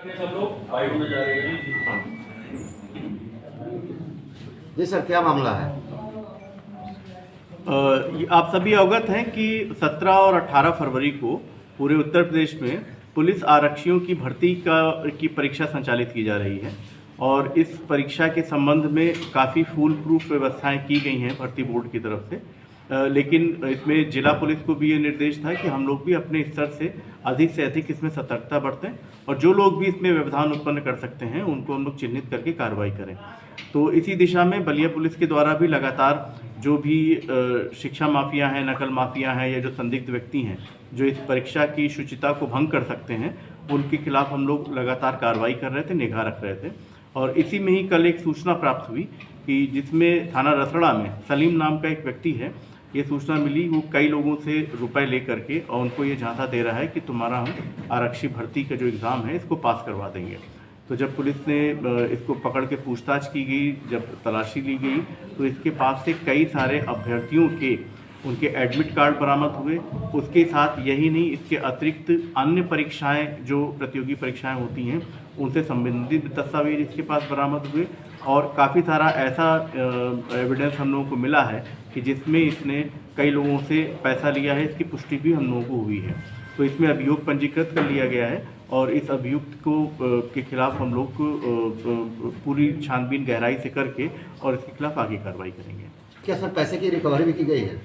सब लोग फाइट में जा रहे हैं। जी सर, क्या मामला है? आप सभी अवगत हैं कि 17 और 18 फरवरी को पूरे उत्तर प्रदेश में पुलिस आरक्षियों की भर्ती की परीक्षा संचालित की जा रही है और इस परीक्षा के संबंध में काफ़ी फूल प्रूफ व्यवस्थाएं की गई हैं भर्ती बोर्ड की तरफ से। लेकिन इसमें जिला पुलिस को भी ये निर्देश था कि हम लोग भी अपने स्तर से अधिक इसमें सतर्कता बरतें और जो लोग भी इसमें व्यवधान उत्पन्न कर सकते हैं उनको हम लोग चिन्हित करके कार्रवाई करें। तो इसी दिशा में बलिया पुलिस के द्वारा भी लगातार जो भी शिक्षा माफिया हैं, नकल माफिया हैं या जो संदिग्ध व्यक्ति हैं जो इस परीक्षा की शुचिता को भंग कर सकते हैं, उनके खिलाफ हम लोग लगातार कार्रवाई कर रहे थे, निगाह रख रहे थे। और इसी में ही कल एक सूचना प्राप्त हुई कि जिसमें थाना रसड़ा में सलीम नाम का एक व्यक्ति है, ये सूचना मिली वो कई लोगों से रुपए ले करके और उनको ये झांसा दे रहा है कि तुम्हारा हम आरक्षी भर्ती का जो एग्ज़ाम है इसको पास करवा देंगे। तो जब पुलिस ने इसको पकड़ के पूछताछ की गई, जब तलाशी ली गई, तो इसके पास से कई सारे अभ्यर्थियों के उनके एडमिट कार्ड बरामद हुए। उसके साथ यही नहीं, इसके अतिरिक्त अन्य परीक्षाएं जो प्रतियोगी परीक्षाएं होती हैं उनसे संबंधित दस्तावेज इसके पास बरामद हुए और काफ़ी सारा ऐसा एविडेंस हम लोगों को मिला है कि जिसमें इसने कई लोगों से पैसा लिया है, इसकी पुष्टि भी हम लोगों को हुई है। तो इसमें अभियोग पंजीकृत कर लिया गया है और इस अभियुक्त को के खिलाफ हम लोग पूरी छानबीन गहराई से करके और इसके खिलाफ आगे कार्रवाई करेंगे। क्या सर पैसे की रिकवरी भी की गई है?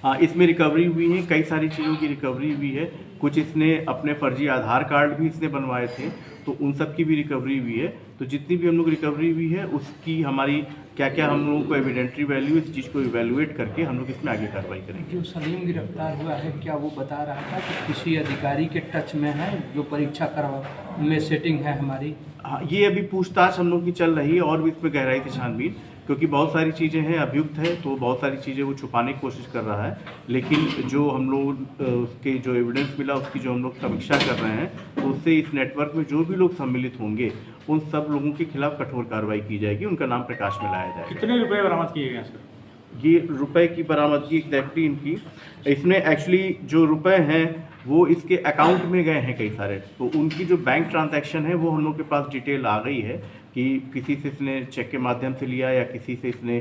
हाँ, इसमें रिकवरी हुई है, कई सारी चीज़ों की रिकवरी हुई है। कुछ इसने अपने फर्जी आधार कार्ड भी इसने बनवाए थे, तो उन सब की भी रिकवरी हुई है। तो जितनी भी हम लोग रिकवरी हुई है उसकी हमारी क्या क्या हम लोगों को एविडेंट्री वैल्यू, इस चीज़ को इवैल्यूएट करके हम लोग इसमें आगे कार्रवाई करेंगे। जो सलीम गिरफ्तार हुआ है, क्या वो बता रहा था कि किसी अधिकारी के टच में है जो परीक्षा करवा में सेटिंग है हमारी? हाँ, ये अभी पूछताछ हम लोग की चल रही है और भी इसमें गहराई से छानबीन, क्योंकि बहुत सारी चीज़ें हैं, अभियुक्त है तो बहुत सारी चीज़ें वो छुपाने की कोशिश कर रहा है। लेकिन जो हम लोग उसके जो एविडेंस मिला उसकी जो हम लोग समीक्षा कर रहे हैं, तो उससे इस नेटवर्क में जो भी लोग सम्मिलित होंगे उन सब लोगों के खिलाफ कठोर कार्रवाई की जाएगी, उनका नाम प्रकाश में लाया जाएगा। कितने रुपए बरामद किए गए सर? ये रुपए की बरामदगी एग्जैक्टली इनकी, इसमें एक्चुअली जो रुपए हैं वो इसके अकाउंट में गए हैं कई सारे, तो उनकी जो बैंक ट्रांजैक्शन है वो हम लोग के पास डिटेल आ गई है कि किसी से इसने चेक के माध्यम से लिया या किसी से इसने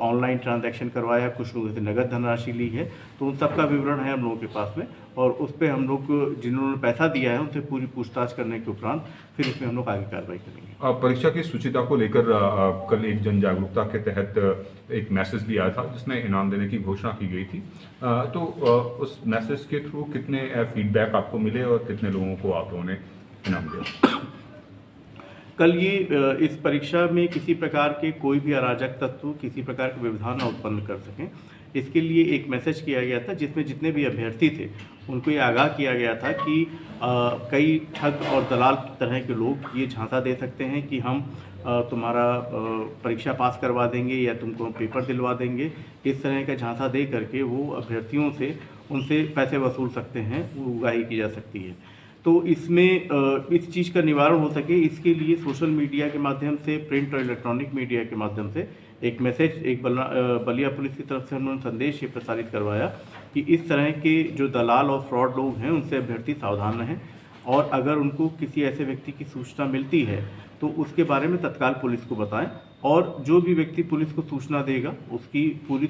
ऑनलाइन ट्रांजैक्शन करवाया, कुछ लोगों से नगद धनराशि ली है, तो उन सब का विवरण है हम लोगों के पास में और उस पर हम लोग जिन्होंने पैसा दिया है उनसे पूरी पूछताछ करने के उपरांत फिर इसमें हम लोग आगे कार्रवाई करेंगे। परीक्षा की शुचिता को लेकर कल एक जन जागरूकता के तहत एक मैसेज भी आया था जिसमें इनाम देने की घोषणा की गई थी, तो उस मैसेज के थ्रू कितने फीडबैक आपको मिले और कितने लोगों को आप लोगों ने इनाम दिया? कल ये इस परीक्षा में किसी प्रकार के कोई भी अराजक तत्व किसी प्रकार के व्यवधान न उत्पन्न कर सकें, इसके लिए एक मैसेज किया गया था जिसमें जितने भी अभ्यर्थी थे उनको ये आगाह किया गया था कि कई ठग और दलाल तरह के लोग ये झांसा दे सकते हैं कि हम तुम्हारा परीक्षा पास करवा देंगे या तुमको हम पेपर दिलवा देंगे। इस तरह का झांसा दे करके वो अभ्यर्थियों से उनसे पैसे वसूल सकते हैं, वो उगाही की जा सकती है। तो इसमें इस चीज़ का निवारण हो सके इसके लिए सोशल मीडिया के माध्यम से, प्रिंट और इलेक्ट्रॉनिक मीडिया के माध्यम से एक मैसेज, एक बलिया पुलिस की तरफ से उन्होंने संदेश ये प्रसारित करवाया कि इस तरह के जो दलाल और फ्रॉड लोग हैं उनसे अभ्यर्थी सावधान रहें और अगर उनको किसी ऐसे व्यक्ति की सूचना मिलती है तो उसके बारे में तत्काल पुलिस को बताएं और जो भी व्यक्ति पुलिस को सूचना देगा उसकी पूरी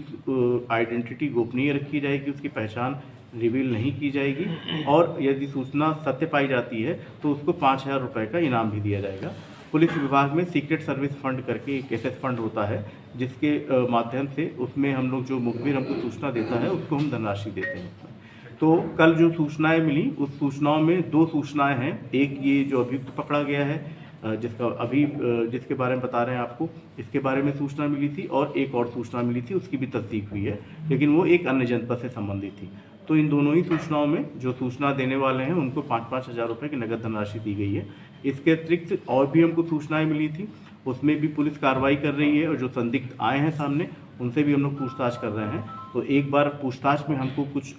आइडेंटिटी गोपनीय रखी जाएगी, उसकी पहचान रिवील नहीं की जाएगी और यदि सूचना सत्य पाई जाती है तो उसको 5,000 रुपये का इनाम भी दिया जाएगा। पुलिस विभाग में सीक्रेट सर्विस फंड करके एक एसएस फंड होता है जिसके माध्यम से उसमें हम लोग जो मुखबिर हमको सूचना देता है उसको हम धनराशि देते हैं। तो कल जो सूचनाएं मिली उस सूचनाओं में 2 सूचनाएं हैं, एक ये जो अभियुक्त पकड़ा गया है जिसका अभी जिसके बारे में बता रहे हैं आपको, इसके बारे में सूचना मिली थी और एक और सूचना मिली थी उसकी भी तस्दीक हुई है, लेकिन वो एक अन्य जनपद से संबंधित थी। तो इन दोनों ही सूचनाओं में जो सूचना देने वाले हैं उनको 5-5 हज़ार रुपये की नगद धनराशि दी गई है। इसके अतिरिक्त और भी हमको सूचनाएं मिली थी, उसमें भी पुलिस कार्रवाई कर रही है और जो संदिग्ध आए हैं सामने उनसे भी हम लोग पूछताछ कर रहे हैं। तो एक बार पूछताछ में हमको कुछ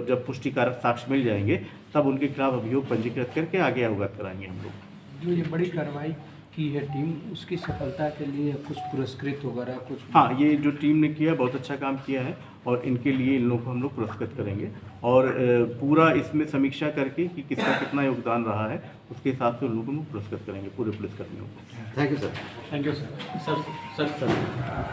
जब पुष्टिकारक साक्ष्य मिल जाएंगे तब उनके खिलाफ अभियोग पंजीकृत करके आगे अवगत कराएंगे हम लोग। जो ये बड़ी कार्रवाई की है टीम, उसकी सफलता के लिए कुछ पुरस्कृत वगैरह कुछ? हाँ, ये जो टीम ने किया बहुत अच्छा काम किया है और इनके लिए इन लोगों को हम लोग पुरस्कृत करेंगे और पूरा इसमें समीक्षा करके कि किसका कितना योगदान रहा है उसके हिसाब से उन लोगों को पुरस्कृत करेंगे पूरे पुलिसकर्मियों को। Thank you sir. Thank you sir. Sir